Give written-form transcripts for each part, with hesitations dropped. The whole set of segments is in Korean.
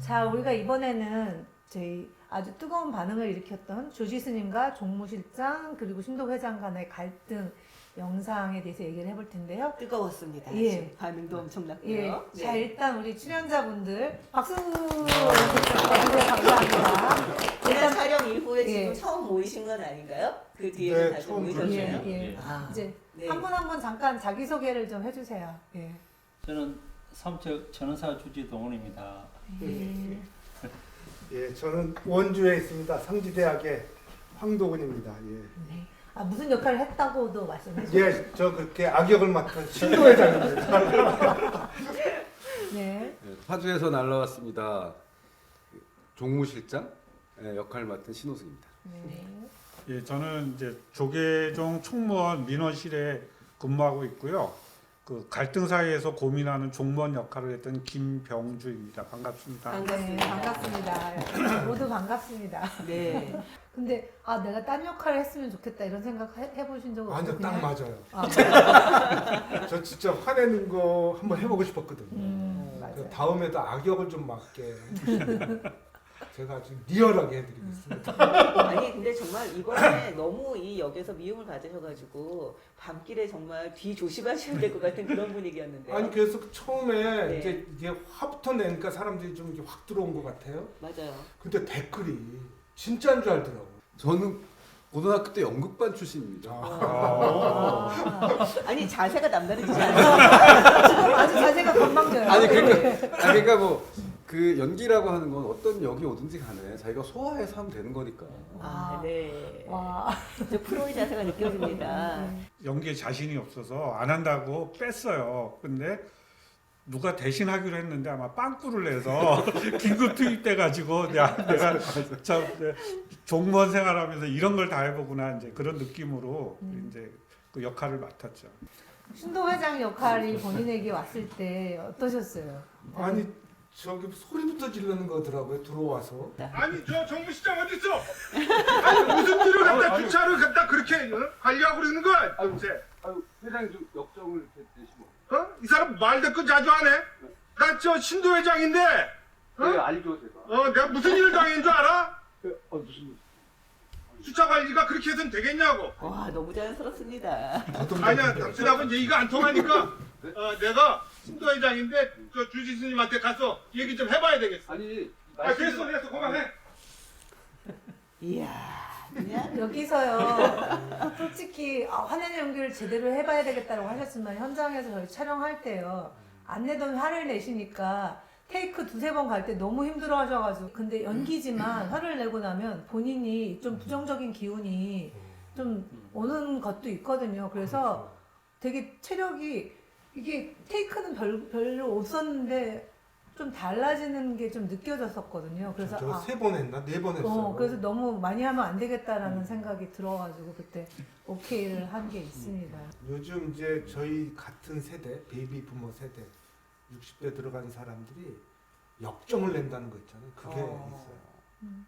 자, 우리가 이번에는 저희 아주 뜨거운 반응을 일으켰던 조지스님과 종무실장 그리고 신도회장 간의 갈등 영상에 대해서 얘기를 해볼 텐데요. 뜨거웠습니다. 예. 반응도 엄청났고요. 예. 네. 자, 일단 우리 출연자분들 박수 주셔서 감사합니다. 일단 촬영 이후에 예. 지금 처음 모이신 건 아닌가요? 그 뒤에는 네, 다시 처음 모이셨나요? 예, 예. 아, 이제 네. 한 분 한 분 잠깐 자기소개를 좀 해주세요. 예. 저는 삼척 전원사 주지 동원입니다. 예. 예, 저는 원주에 있습니다. 상지대학의 황도근입니다. 예. 네. 아, 무슨 역할을 했다고도 말씀해 주세요. 예, 저 그렇게 악역을 맡은 신도회장입니다. 네. 네, 파주에서 날라왔습니다. 종무실장 역할 맡은 신호승입니다. 네. 예, 저는 이제 조계종 총무원 민원실에 근무하고 있고요. 그 갈등 사이에서 고민하는 종무원 역할을 했던 김병주입니다. 반갑습니다. 네, 반갑습니다. 모두 반갑습니다. 네. 근데 아 내가 딴 역할을 했으면 좋겠다 이런 생각 해보신 적 없어요? 완전 딱 맞아요. 아, 저 진짜 화내는 거 한번 해보고 싶었거든요. 맞아요. 다음에도 악역을 좀 맡게 제가 지금 리얼하게 해드리겠습니다. 아니 근데 정말 이번에 너무 이 역에서 미움을 받으셔가지고 밤길에 정말 뒤 조심하셔야 될 것 같은 그런 분위기였는데. 아니 그래서 처음에 네. 이제 이게 화부터 내니까 사람들이 좀 이렇게 확 들어온 것 같아요. 맞아요. 근데 댓글이 진짜인 줄 알더라고. 저는 고등학교 때 연극반 출신입니다. 아니 자세가 남다르지 않아요? 지금 아주 자세가 건방져요. 아니 그러니까 뭐 그 연기라고 하는 건 어떤 역이 오든지 간에 자기가 소화해서 하면 되는 거니까. 아, 네. 와. 저 프로의 자세가 느껴집니다. 연기에 자신이 없어서 안 한다고 뺐어요. 근데 누가 대신 하기로 했는데 아마 빵꾸를 내서 긴급 투입돼가지고 내가 종무원 생활하면서 이런 걸 다 해보구나 이제 그런 느낌으로 이제 그 역할을 맡았죠. 신도 회장 역할이 본인에게 왔을 때 어떠셨어요? 아니 저기 소리부터 지르는 거더라고요. 들어와서. 아니 저 정무시장 어디 있어? 아니 무슨 일을 갖다 주차를 갖다 그렇게 관리하고 그러는 거야? 도대체 회장님 좀 역정을 대시고. 이 사람 말 대꾸 자주 하네. 나 저 신도 회장인데 알죠 제가. 내가 무슨 일을 당한 줄 알아? 무슨 일? 주차 관리가 그렇게 해서는 되겠냐고. 와 너무 자연스럽습니다. 아니야 당신하고 이제 이거 안 통하니까 내가 신도 회장인데 저 주지스님한테 가서 얘기 좀 해봐야 되겠어. 아니 됐어 그만해. 이야. 그냥 여기서요. 솔직히 화내는 연기를 제대로 해봐야 되겠다고 하셨지만 현장에서 저희 촬영할 때요. 안 내던 화를 내시니까 테이크 두세 번 갈 때 너무 힘들어 하셔가지고 근데 연기지만 화를 내고 나면 본인이 좀 부정적인 기운이 좀 오는 것도 있거든요. 그래서 되게 체력이 이게 테이크는 별로 없었는데 좀 달라지는 게 좀 느껴졌었거든요. 그래서 저 세 번 했나? 네 번 했어요. 그래서 너무 많이 하면 안 되겠다라는 생각이 들어가지고 그때 오케이를 한 게 있습니다. 요즘 이제 저희 같은 세대, 베이비 부모 세대, 60대 들어간 사람들이 역정을 낸다는 거 있잖아요. 그게 있어요.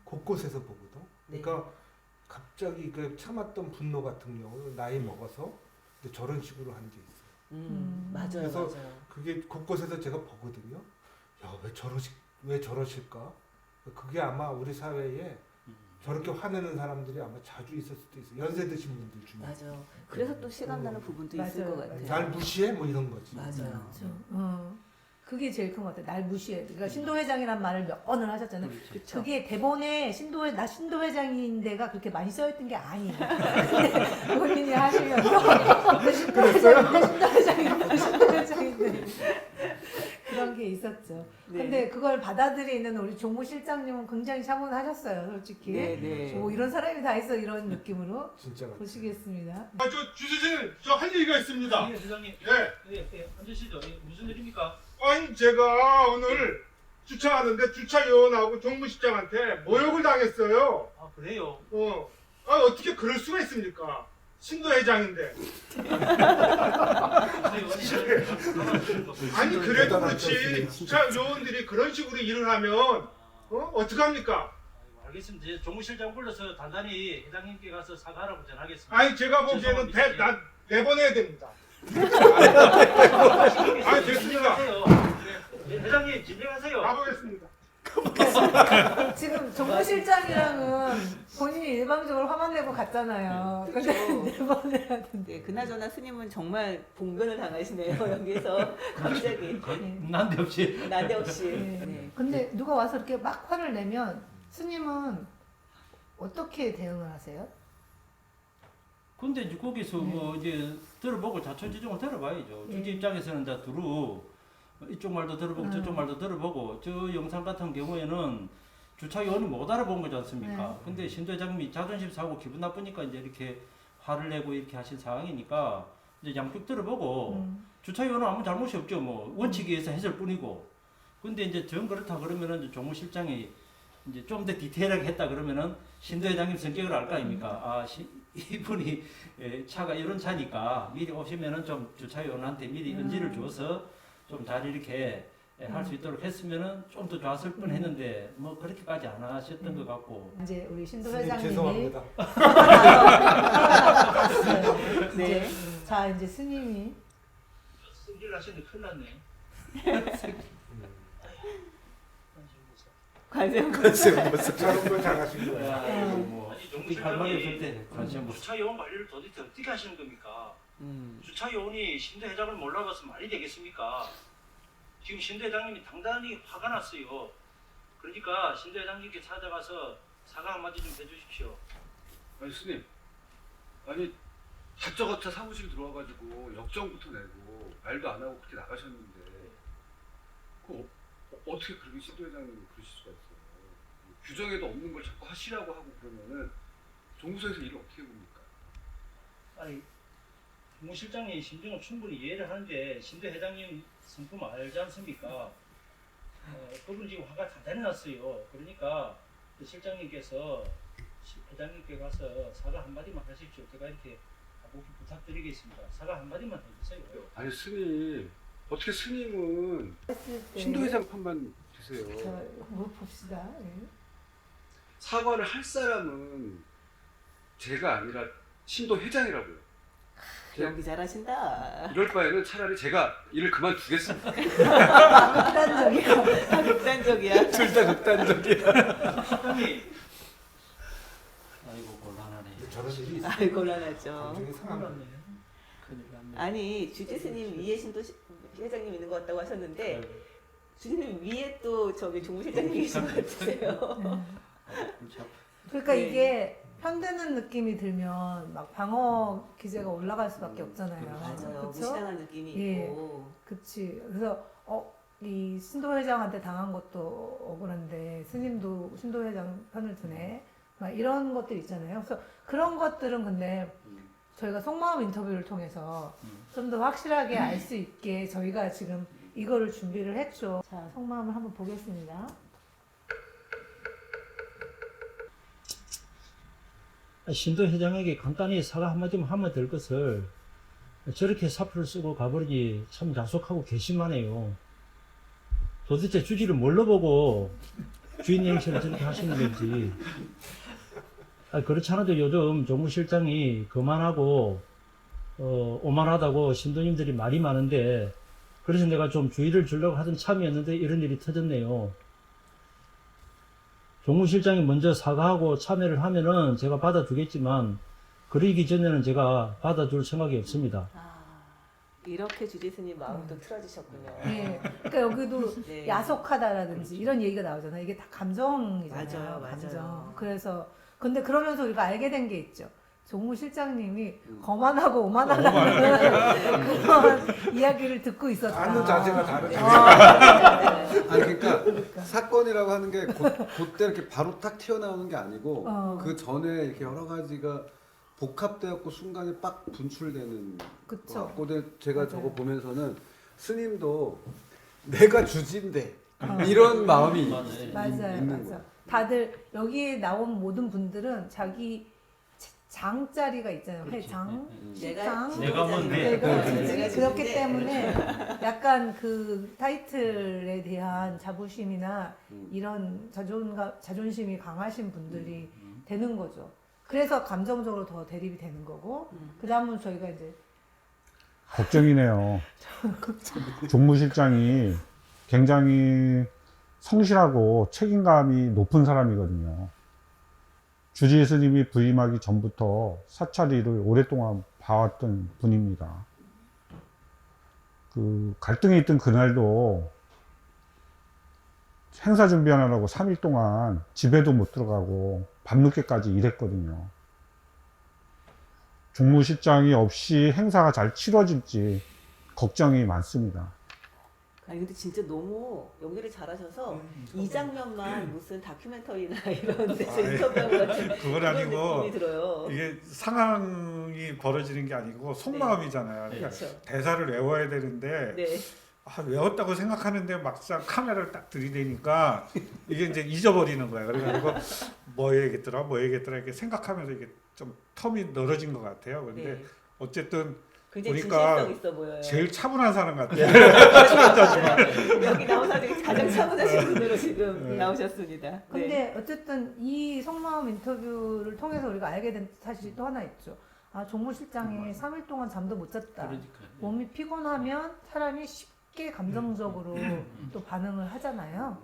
곳곳에서 보거든. 그러니까 갑자기 그 참았던 분노 같은 경우는 나이 먹어서 근데 저런 식으로 하는 게 있어요. 맞아요. 그래서 맞아요. 그게 곳곳에서 제가 보거든요. 야, 왜 저러실까? 그게 아마 우리 사회에 저렇게 화내는 사람들이 아마 자주 있을 수도 있어요. 연세 드신 분들 중에. 맞아요. 그래서 또 시간 나는 부분도 있을 맞아요. 것 같아요. 날 무시해? 뭐 이런 거지. 맞아요. 그게 제일 큰 것 같아요. 날 무시해. 그러니까 신도 회장이란 말을 몇 번을 하셨잖아요. 그쵸. 그게 대본에 나 신도 회장인데가 그렇게 많이 써있던 게 아니에요. 근데 본인이 하시면서 신도 회장인데 그런 게 있었죠. 네. 근데 그걸 받아들이는 우리 종무 실장님은 굉장히 차분하셨어요, 솔직히. 네. 뭐 이런 사람이 다 있어 이런 느낌으로 진짜 같아. 보시겠습니다. 저 주지스님 저 할 얘기가 있습니다. 예, 회장님. 네. 예, 앉으시죠. 예, 무슨 일입니까? 아니 제가 오늘 주차하는데 주차요원하고 정무실장한테 모욕을 당했어요. 아, 그래요? 어떻게 그럴 수가 있습니까? 신도 회장인데. 아니 그래도 대단한 그렇지 person. 주차요원들이 그런 식으로 일을 하면 어떡합니까? 알겠습니다. 이제 종무실장 불러서 단단히 회장님께 가서 사과하라고 전하겠습니다. 아니 제가 보기에는 죄송합니다. 내보내야 됩니다. 아니 됐습니다. 진정하세요. 네, 회장님 진정하세요. 가보겠습니다. 지금 정무실장이랑은 본인이 일방적으로 화만 내고 갔잖아요. 근데 내보내야 된대. 네, 그나저나 스님은 정말 봉변을 당하시네요. 여기서 갑자기 난데없이 난데없이. 네. 네. 근데 누가 와서 이렇게 막 화를 내면 스님은 어떻게 대응을 하세요? 근데 이제 거기서 뭐 이제 들어보고 자초지종을 들어봐야죠. 예. 주지 입장에서는 다 두루 이쪽 말도 들어보고 저쪽 말도 들어보고 저 영상 같은 경우에는 주차 요원이 못 알아본 거지 않습니까? 네. 근데 신도 회장님이 자존심 상하고 기분 나쁘니까 이제 이렇게 화를 내고 이렇게 하신 상황이니까 이제 양쪽 들어보고 주차 요원은 아무 잘못이 없죠. 뭐 원칙에 의해서 했을 뿐이고. 근데 이제 정 그렇다 그러면은 이제 종무실장이 이제 좀 더 디테일하게 했다 그러면은 신도 회장님 성격을 알 거 아닙니까? 아, 이분이 차가 이런 차니까 미리 오시면은 좀 주차 요원한테 미리 은지를 줘서 좀 잘 이렇게 할 수 있도록 했으면은 좀 더 좋았을 뻔 했는데 뭐 그렇게까지 안 하셨던 것 같고. 이제 우리 신도 스님 회장님이 죄송합니다. 화가 네. 이제 자 이제 스님이 승질 나시는데 큰일 났네. 관세음 저런 걸 잘하신 거예요. 뭐 아니 할 말이 없을 정무실장이 때 관심 뭐 주차 요원 관리를 도대체 어떻게 하시는 겁니까? 음. 주차 요원이 신도 회장을 몰라봐서 말이 되겠습니까? 지금 신도 회장님이 당당히 화가 났어요. 그러니까 신도 회장님께 찾아가서 사과 한마디 좀 해주십시오. 아니 스님, 아니 다짜고짜 사무실 들어와가지고 역정부터 내고 말도 안 하고 그렇게 나가셨는데 어떻게 그렇게 신도 회장님이 그러실 수가 있어요? 규정에도 없는 걸 자꾸 하시라고 하고 그러면은 정부서에서 일을 어떻게 봅니까? 아니 국무실장이 심정을 충분히 이해를 하는데 신도 회장님 성품 알지 않습니까? 그분 지금 화가 단단히 났어요. 그러니까 그 실장님께서 회장님께 가서 사과 한마디만 하십시오. 제가 이렇게 간곡히 부탁드리겠습니다. 사과 한마디만 해주세요. 아니 스님, 어떻게 스님은 했을 때 신도 회장 편만 드세요? 자 물어봅시다. 예. 사과를 할 사람은 제가 아니라 신도 회장이라고요. 연기 잘하신다. 이럴 바에는 차라리 제가 일을 그만두겠습니다. 극단적이야. 다 극단적이야. 둘 다 극단적이야. 실장님 아이고 곤란하네. 저런 일이 있어요. 아이 곤란하죠. 감정이 상합니다. 큰일 났네. 아니 주지스님 위에 신도 회장님 있는 것 같다고 하셨는데 주지스님 위에 또 저기 종무실장님 계신 것 같으세요. 그러니까 이게 편드는 느낌이 들면 막 방어 기제가 올라갈 수밖에 없잖아요. 맞아요. 그쵸? 무시당한 느낌이 예. 있고. 그치. 그래서 이 신도 회장한테 당한 것도 억울한데 스님도 신도 회장 편을 드네. 막 이런 것들 있잖아요. 그래서 그런 것들은 근데 저희가 속마음 인터뷰를 통해서 좀 더 확실하게 알 수 있게 저희가 지금 이거를 준비를 했죠. 자, 속마음을 한번 보겠습니다. 신도 회장에게 간단히 사과 한마디만 하면 될 것을 저렇게 사표를 쓰고 가버리니 참 야속하고 괘씸하네요. 도대체 주지를 뭘로 보고 주인 행세를 저렇게 하시는 건지. 그렇지 않아도 요즘 종무실장이 거만하고 오만하다고 신도님들이 말이 많은데 그래서 내가 좀 주의를 주려고 하던 참이었는데 이런 일이 터졌네요. 종무실장이 먼저 사과하고 참여를 하면은 제가 받아주겠지만 그러기 전에는 제가 받아줄 생각이 없습니다. 이렇게 주지스님 마음도 틀어지셨군요. 예. 그러니까 여기도 네. 야속하다라든지 이런 얘기가 나오잖아요. 이게 다 감정이잖아요. 맞아요, 맞아요. 감정. 그래서 근데 그러면서 우리가 알게 된 게 있죠. 종무실장님이 거만하고 오만하다는 그런 이야기를 듣고 있었다. 아는 자세가 다르죠. 아니 그러니까 사건이라고 하는 게 그때 이렇게 바로 딱 튀어나오는 게 아니고 그 전에 이렇게 여러 가지가 복합되었고 순간에 빡 분출되는 그쵸. 것 같고 근데 제가 맞아요. 저거 보면서는 스님도 내가 주지인데 이런 마음이 맞아요, 있는 맞아요. 거야. 다들 여기에 나온 모든 분들은 자기 장자리가 있잖아요. 회장, 내가 내가 뭔데? 내가 네. 주지. 내가 그렇기 주지인데. 때문에 약간 그 타이틀에 대한 자부심이나 이런 자존심이 강하신 분들이 되는 거죠. 그래서 감정적으로 더 대립이 되는 거고 그 다음은 저희가 이제 걱정이네요. 종무실장이 굉장히 성실하고 책임감이 높은 사람이거든요. 주지 스님이 부임하기 전부터 사찰일을 오랫동안 봐왔던 분입니다. 그 갈등이 있던 그날도 행사 준비하느라고 3일 동안 집에도 못 들어가고 밤늦게까지 일했거든요. 종무실장이 없이 행사가 잘 치러질지 걱정이 많습니다. 아니 근데 진짜 너무 연기를 잘하셔서 이 장면만 무슨 다큐멘터리나 이런 데서 인터뷰한 것 같은 그건 그런 아니고 느낌이 들어요. 이게 상황이 벌어지는 게 아니고 속마음이잖아요. 그러니까 그렇죠. 대사를 외워야 되는데 네. 외웠다고 생각하는데 막상 카메라를 딱 들이대니까 이게 이제 잊어버리는 거예요. 그래가지고 뭐 얘기했더라 이렇게 생각하면서 이게 좀 텀이 늘어진 것 같아요. 근데 네. 어쨌든 굉장히 보니까 진실성 있어 보여요. 제일 차분한 사람 같아요. 여기 나온 사람 중에 가장 차분하신 분으로 지금 네. 나오셨습니다. 네. 근데 어쨌든 이 속마음 인터뷰를 통해서 우리가 알게 된 사실이 또 하나 있죠. 아, 종무실장이 3일 동안 잠도 못 잤다. 그러니까. 몸이 피곤하면 사람이 쉽게 감정적으로 또 반응을 하잖아요.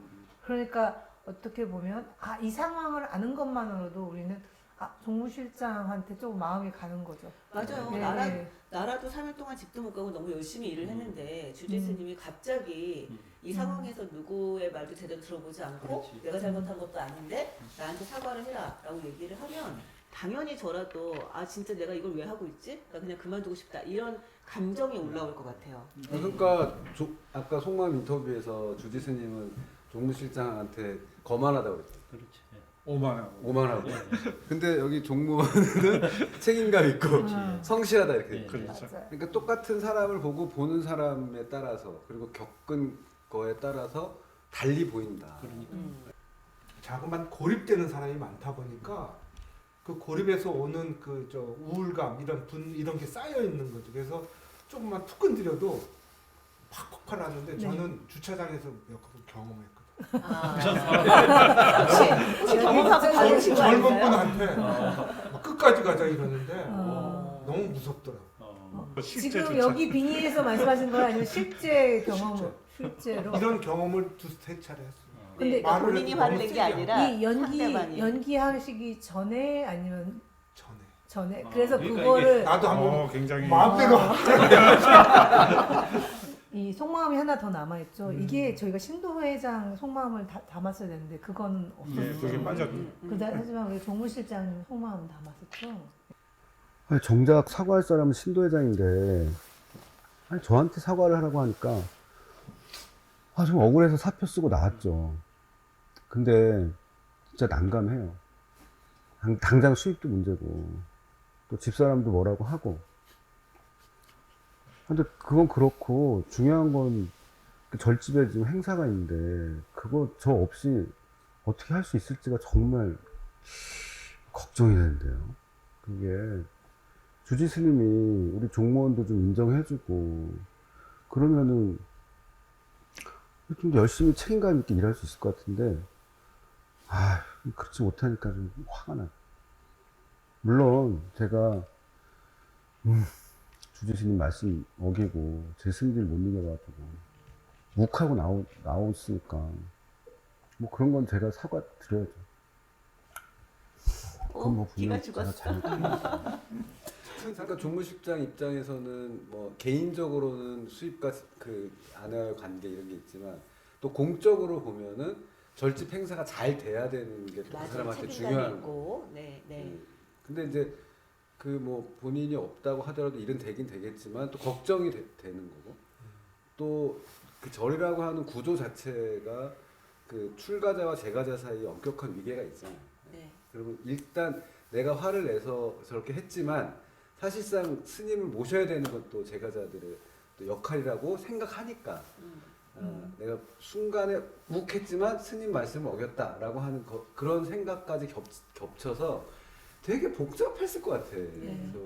그러니까 어떻게 보면 아, 이 상황을 아는 것만으로도 우리는 아, 종무실장한테 조금 마음이 가는 거죠. 맞아요. 네. 나라도 3일 동안 집도 못 가고 너무 열심히 일을 했는데 주지 스님이 갑자기 이 상황에서 누구의 말도 제대로 들어보지 않고 그렇지. 내가 잘못한 것도 아닌데 나한테 사과를 해라 라고 얘기를 하면 당연히 저라도 아 진짜 내가 이걸 왜 하고 있지? 나 그냥 그만두고 싶다 이런 감정이 올라올 것 같아요. 그러니까 아까 속마음 인터뷰에서 주지 스님은 종무실장한테 거만하다고 그랬죠. 그렇지. 네. 오만하고. 오만하고. 근데 여기 종무원은 책임감 있고 성실하다 이렇게. 네. 그렇죠. 맞아요. 그러니까 똑같은 사람을 보고 보는 사람에 따라서 그리고 겪은 거에 따라서 달리 보인다. 그러니까. 자꾸만 고립되는 사람이 많다 보니까 그 고립에서 오는 그 저 우울감 이런 게 쌓여 있는 거죠. 그래서 조금만 툭 건드려도 팍 폭발하는데 저는 주차장에서 몇 번 경험했거든요. 혹시 경험하고 다르신 거 젊은 아닌가요? 분한테 막 끝까지 가자 이러는데 너무 무섭더라고. 실제 지금 주차. 여기 빙의에서 말씀하신 거예요? 아니면 실제 경험, 실제로? 이런 경험을 두세 차례 했어요. 근데 그러니까 본인이 말을 화를 낸 게 아니라 이 상대방이. 연기하시기 전에 아니면 전에 그래서 그러니까 그거를 나도 한번 굉장히 마음대로 이 속마음이 하나 더 남아있죠. 이게 저희가 신도 회장 속마음을 담았어야 되는데 그거는 없었어요. 예, 그게 빠졌. 하지만 우리 종무실장님 속마음 담았었죠. 아니, 정작 사과할 사람은 신도회장인데 아니, 저한테 사과를 하라고 하니까 아, 좀 억울해서 사표 쓰고 나왔죠. 근데 진짜 난감해요. 당장 수입도 문제고 또 집사람도 뭐라고 하고. 근데 그건 그렇고 중요한 건 절집에 지금 행사가 있는데 그거 저 없이 어떻게 할 수 있을지가 정말 걱정이 되는데요. 그게 주지 스님이 우리 종무원도 좀 인정해주고 그러면은 좀 더 열심히 책임감 있게 일할 수 있을 것 같은데 아 그렇지 못하니까 좀 화가 나요. 물론 제가 주지 스님 말씀 어기고 제 승질 못 이겨가지고 욱하고 나왔으니까 뭐 그런 건 제가 사과 드려야죠. 그건 뭐 기가 분명 제가 죽었어. 잘못한 그러니까 종무실장 입장에서는 뭐 개인적으로는 수입과 그 아내와의 관계 이런 게 있지만 또 공적으로 보면은 절집 행사가 잘 돼야 되는 게 그 맞아요. 사람한테 책임감이 중요한 거. 있고. 네, 네. 근데 이제 그 뭐 본인이 없다고 하더라도 일은 되긴 되겠지만 또 걱정이 되는 거고 또 그 절이라고 하는 구조 자체가 그 출가자와 재가자 사이에 엄격한 위계가 있잖아요. 네. 그러면 일단 내가 화를 내서 저렇게 했지만 사실상 스님을 모셔야 되는 것도 제가자들의 또 역할이라고 생각하니까 내가 순간에 욱했지만 스님 말씀을 어겼다라고 하는 그런 생각까지 겹쳐서 되게 복잡했을 것 같아. 그래서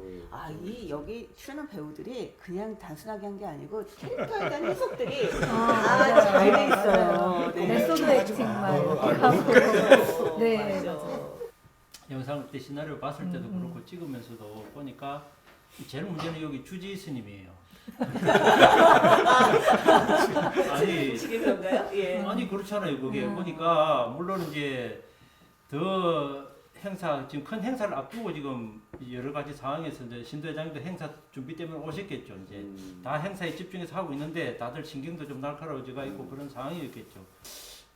이 여기 출연한 배우들이 그냥 단순하게 한 게 아니고 캐릭터에 대한 해석들이 잘 돼 있어요. 네. 메소드 액팅만 이렇게 하고. 네, 맞아. 영상 그때 시나리오 봤을 때도 그렇고 찍으면서도 보니까 제일 문제는 여기 주지 스님이에요. 아니, 보시기 그런가요? 예. 아니 그렇잖아요. 그게 음. 보니까 물론 이제 더 행사 지금 큰 행사를 앞두고 지금 여러 가지 상황에서 이제 신도회장도 행사 준비 때문에 오셨겠죠. 이제 다 행사에 집중해서 하고 있는데 다들 신경도 좀 날카로워져가 있고 그런 상황이었겠죠.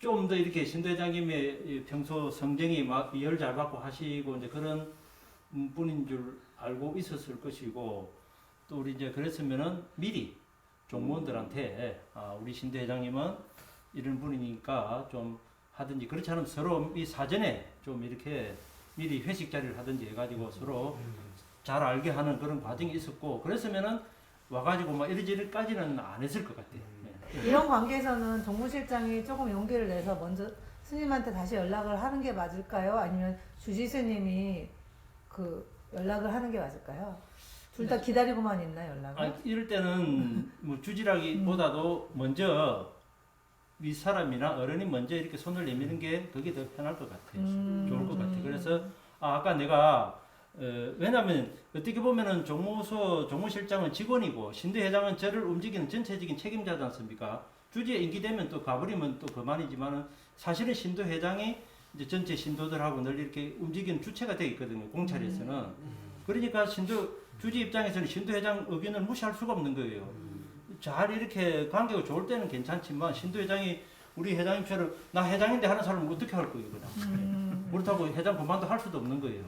좀 더 이렇게 신도회장님의 이 평소 성정이 막 열 잘 받고 하시고 이제 그런 분인 줄 알고 있었을 것이고 또 우리 이제 그랬으면은 미리 종무원들한테 우리 신도회장님은 이런 분이니까 좀 하든지 그렇지 않으면 서로 이 사전에 좀 이렇게 미리 회식 자리를 하든지 해가지고 서로 잘 알게 하는 그런 과정이 있었고 그랬으면은 와가지고 막 이러지까지는 안 했을 것 같아요. 네. 이런 관계에서는 정무실장이 조금 용기를 내서 먼저 스님한테 다시 연락을 하는 게 맞을까요? 아니면 주지스님이 그 연락을 하는 게 맞을까요? 둘 다 기다리고만 있나 연락을? 이럴 때는 뭐 주지라기보다도 먼저 윗사람이나 어른이 먼저 이렇게 손을 내미는 게 그게 더 편할 것 같아요. 좋을 것 같아요. 그래서 아까 내가 왜냐하면 어떻게 보면은 종무실장은 직원이고 신도회장은 저를 움직이는 전체적인 책임자지 않습니까? 주지에 임기되면 또 가버리면 또 그만이지만은 사실은 신도회장이 이제 전체 신도들하고 늘 이렇게 움직이는 주체가 되어 있거든요. 공찰에서는. 그러니까 주지 입장에서는 신도회장 의견을 무시할 수가 없는 거예요. 잘 이렇게 관계가 좋을 때는 괜찮지만 신도회장이 우리 회장님처럼 나 회장인데 하는 사람은 어떻게 할 거예요 그냥. 그렇다고 회장 그만도 할 수도 없는 거예요.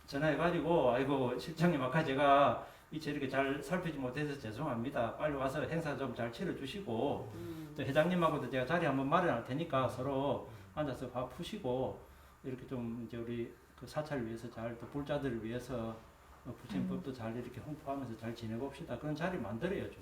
전화해가지고 아이고 실장님 아까 제가 이렇게 잘 살피지 못해서 죄송합니다. 빨리 와서 행사 좀 잘 치러주시고 또 회장님하고도 제가 자리 한번 마련할 테니까 서로 앉아서 밥 푸시고 이렇게 좀 이제 우리 그 사찰을 위해서 잘 또 불자들을 위해서 부처님법도 잘 이렇게 홍보하면서 잘 지내봅시다. 그런 자리 만들어야죠.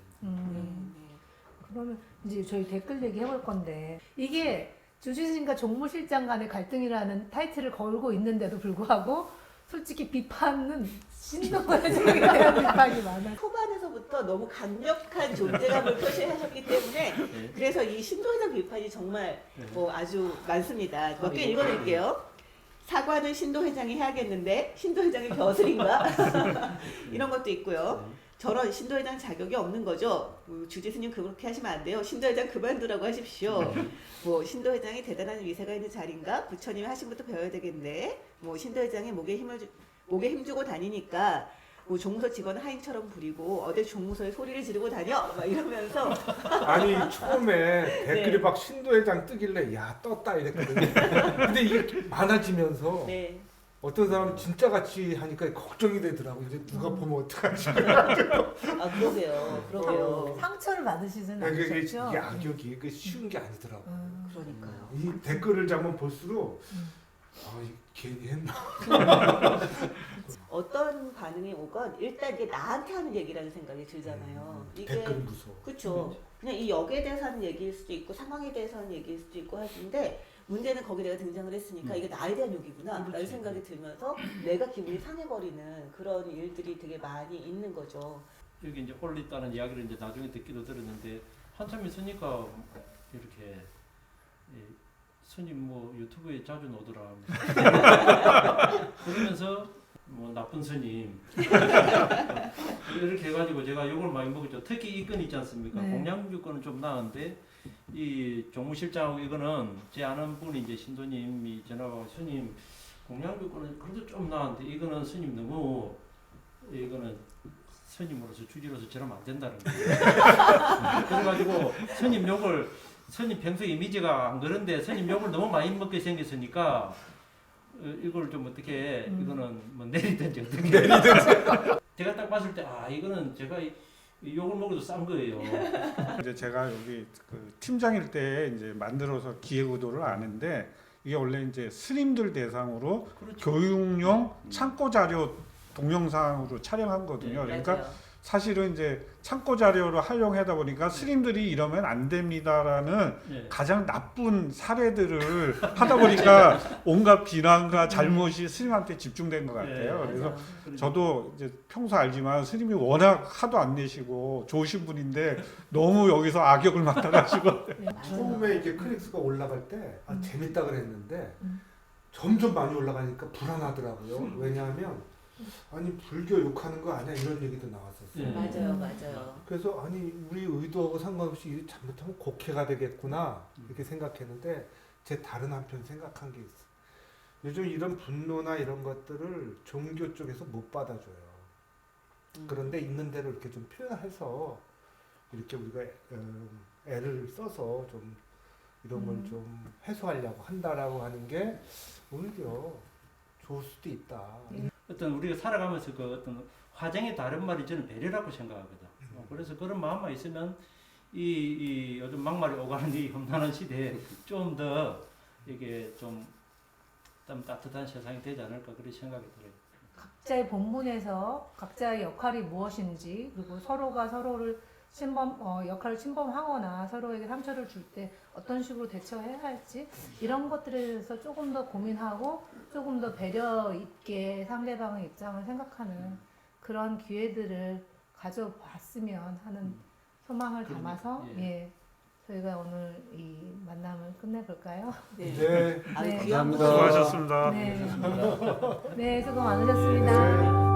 그러면 이제 저희 댓글 얘기 해볼 건데 이게 주지스님과 종무실장 간의 갈등이라는 타이틀을 걸고 있는데도 불구하고 솔직히 비판은 신도회장에 대한 비판이 많아요. 초반에서부터 너무 강력한 존재감을 표시하셨기 때문에 그래서 이 신도회장 비판이 정말 뭐 아주 많습니다. 몇 개 읽어드릴게요. 사과는 신도회장이 해야겠는데 신도회장이 벼슬인가? 이런 것도 있고요. 저런 신도회장 자격이 없는 거죠. 주지스님 그렇게 하시면 안 돼요. 신도회장 그만두라고 하십시오. 뭐 신도회장이 대단한 위세가 있는 자리인가? 부처님이 하신 것도 배워야 되겠네. 뭐 신도회장이 목에 힘주고 다니니까 뭐 종무소 직원 하인처럼 부리고 어디 종무소에 소리를 지르고 다녀 막 이러면서 아니 처음에 댓글이 네. 막 신도회장 뜨길래 야 떴다 이랬거든요. 근데 이게 많아지면서 네. 어떤 사람은 진짜 같이 하니까 걱정이 되더라고. 이제 누가 보면 어떡하지? 아 그러게요. 상처를 받으시진 이게 않으셨죠? 악역이 그 쉬운 게 아니더라고. 그러니까요. 이 댓글을 자면 볼수록 괜히 했나? 어떤 반응이 오건 일단 이게 나한테 하는 얘기라는 생각이 들잖아요. 이게 댓글이 무서워. 그렇죠. 그냥 이 역에 대해서 하는 얘기일 수도 있고 상황에 대해서 하는 얘기일 수도 있고 하는데 문제는 거기 내가 등장을 했으니까 이게 나에 대한 욕이구나 라는 그렇지. 생각이 들면서 내가 기분이 상해버리는 그런 일들이 되게 많이 있는 거죠. 여기 이제 홀리다는 이야기를 이제 나중에 듣기도 들었는데 한참 있으니까 이렇게 스님 뭐 유튜브에 자주 나오더라. 그러면서 뭐 나쁜 스님 이렇게 해가지고 제가 욕을 많이 먹었죠. 특히 이 건 있지 않습니까? 네. 공양주 건은 좀 나은데 이 종무실장하고 이거는 제 아는 분이 이제 신도님이 전화가 스님 공양주 건은 그래도 좀 나은데 이거는 스님 너무 이거는 스님으로서 주지로서 저러면 안 된다는 거예요. 그래가지고 스님 욕을 스님 평소 이미지가 안 그런데 스님 욕을 너무 많이 먹게 생겼으니까 이걸 좀 어떻게 이거는 뭐 내리든지 어떻게 제가 딱 봤을 때 이거는 제가 이 욕을 먹어도 싼 거예요. 이제 제가 여기 그 팀장일 때 이제 만들어서 기획 의도를 아는데 이게 원래 이제 스님들 대상으로 그렇죠. 교육용 참고 자료 동영상으로 촬영한 거거든요. 그러니까 맞아요. 사실은 이제 참고 자료로 활용하다 보니까 스님들이 이러면 안 됩니다라는 네. 가장 나쁜 사례들을 하다 보니까 온갖 비난과 잘못이 스님한테 집중된 것 같아요. 네, 그래서 맞아요. 저도 이제 평소 알지만 스님이 워낙 하도 안 내시고 좋으신 분인데 너무 여기서 악역을 맡아가지고 네, 맞아요. 처음에 이제 클릭수가 올라갈 때 재밌다 그랬는데 점점 많이 올라가니까 불안하더라고요. 왜냐하면 아니 불교 욕하는 거 아니야 이런 얘기도 나왔었어요. 네. 맞아요, 맞아요. 그래서 아니 우리 의도하고 상관없이 이게 잘못하면 곡해가 되겠구나 이렇게 생각했는데 제 다른 한편 생각한 게 있어. 요즘 이런 분노나 이런 것들을 종교 쪽에서 못 받아줘요. 그런데 있는 대로 이렇게 좀 표현해서 이렇게 우리가 애를 써서 좀 이런 걸 좀 해소하려고 한다라고 하는 게 오히려 좋을 수도 있다. 어떤 우리가 살아가면서 그 어떤 화정의 다른 말이 저는 배려라고 생각하거든. 그래서 그런 마음만 있으면 이 요즘 막말이 오가는 이 험난한 시대에 좀 더 이게 좀 따뜻한 세상이 되지 않을까 그런 생각이 들어요. 각자의 본문에서 각자의 역할이 무엇인지 그리고 서로가 서로를 역할을 침범하거나 서로에게 상처를 줄 때 어떤 식으로 대처해야 할지 이런 것들에 대해서 조금 더 고민하고 조금 더 배려 있게 상대방의 입장을 생각하는 그런 기회들을 가져봤으면 하는 소망을 담아서 예. 저희가 오늘 이 만남을 끝내볼까요? 네. 네. 아유, 네. 귀한 감사합니다. 분들. 수고하셨습니다. 네, 수고 많으셨습니다.